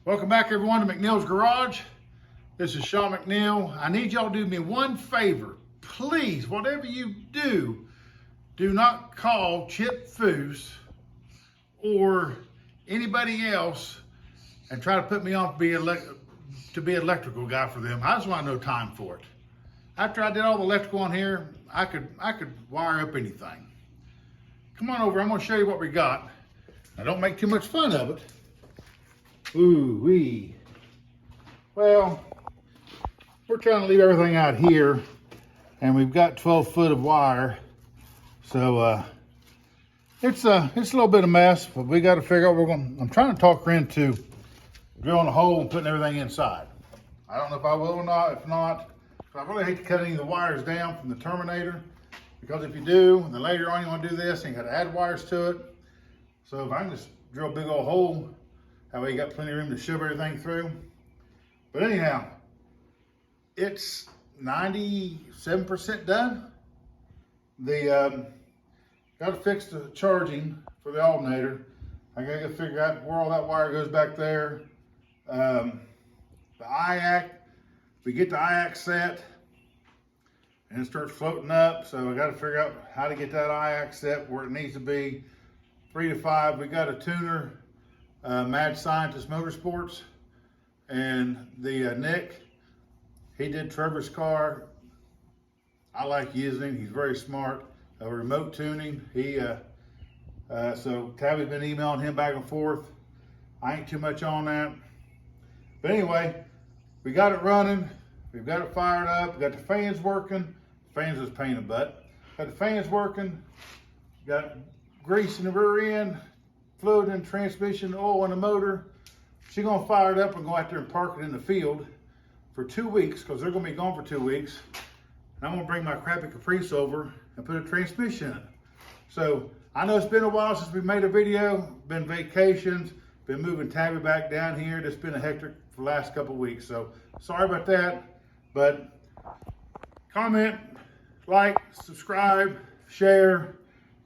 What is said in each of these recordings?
Welcome back everyone to McNeil's Garage. This is Sean McNeil. I need y'all to do me one favor. Please, whatever you do, do not call Chip Foose or anybody else and try to put me on to be electrical guy for them. I just want no time for it. After I did all the electrical on here, I could wire up anything. Come on over, I'm gonna show you what we got. Now don't make too much fun of it. Ooh-wee. Well, we're trying to leave everything out here, and we've got 12 foot of wire. So it's a little bit of mess, but we got to figure out I'm trying to talk her into drilling a hole and putting everything inside. I don't know if I will or not. If not, I really hate to cut any of the wires down from the terminator, because if you do, and then later on you want to do this, and you got to add wires to it. So if I can just drill a big old hole, that way you got plenty of room to shove everything through. But anyhow, it's 97% done. Got to fix the charging for the alternator. I got to figure out where all that wire goes back there. The IAC, we get the IAC set and it starts floating up. So I got to figure out how to get that IAC set where it needs to be. 3 to 5. We got a tuner, Mad Sciencetist Motorsports, and the Nick, he did Trevor's car. I like using him. He's very smart. Remote tuning. So Tabby's been emailing him back and forth. I ain't too much on that. But anyway, we got it running. We've got it fired up. We got the fans working. Fans is a pain in the butt. Got the fans working. Got grease in the rear end, fluid in the transmission, oil in the motor. She's gonna fire it up and go out there and park it in the field for 2 weeks, because they're gonna be gone for 2 weeks. And I'm gonna bring my Crappy Caprice over and put a transmission in it. So I know it's been a while since we made a video, been vacations, been moving Tabby back down here. It's been a hectic for the last couple of weeks. So sorry about that, but comment, like, subscribe, share.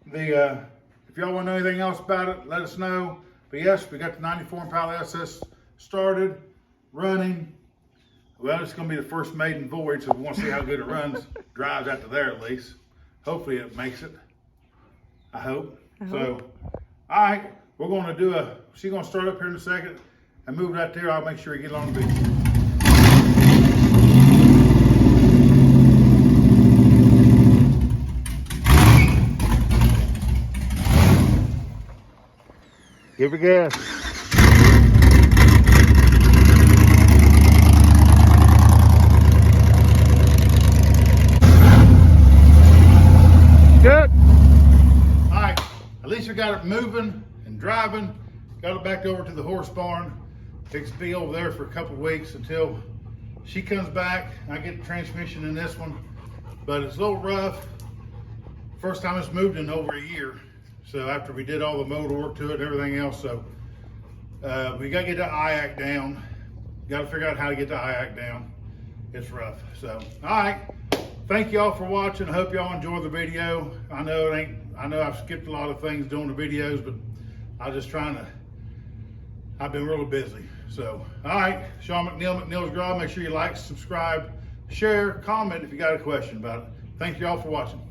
If y'all want to know anything else about it, let us know. But yes, we got the 94 Impala SS started, running. Well, it's going to be the first maiden voyage, so we want to see how good it runs, drives out to there at least. Hopefully it makes it. I hope. So, all right, we're going to she's going to start up here in a second and move it out there. I'll make sure you get on the beach. Give her gas. Good. All right, at least we got it moving and driving. Got it back over to the horse barn. It's to be over there for a couple of weeks until she comes back. I get the transmission in this one, but it's a little rough. First time it's moved in over a year. So after we did all the motor work to it and everything else, so we got to get the IAC down. Got to figure out how to get the IAC down. It's rough. So, all right. Thank y'all for watching. I hope y'all enjoyed the video. I know I've skipped a lot of things doing the videos, but I'm just I've been really busy. So, all right. Sean McNeil, McNeil's Garage. Make sure you like, subscribe, share, comment if you got a question about it. Thank y'all for watching.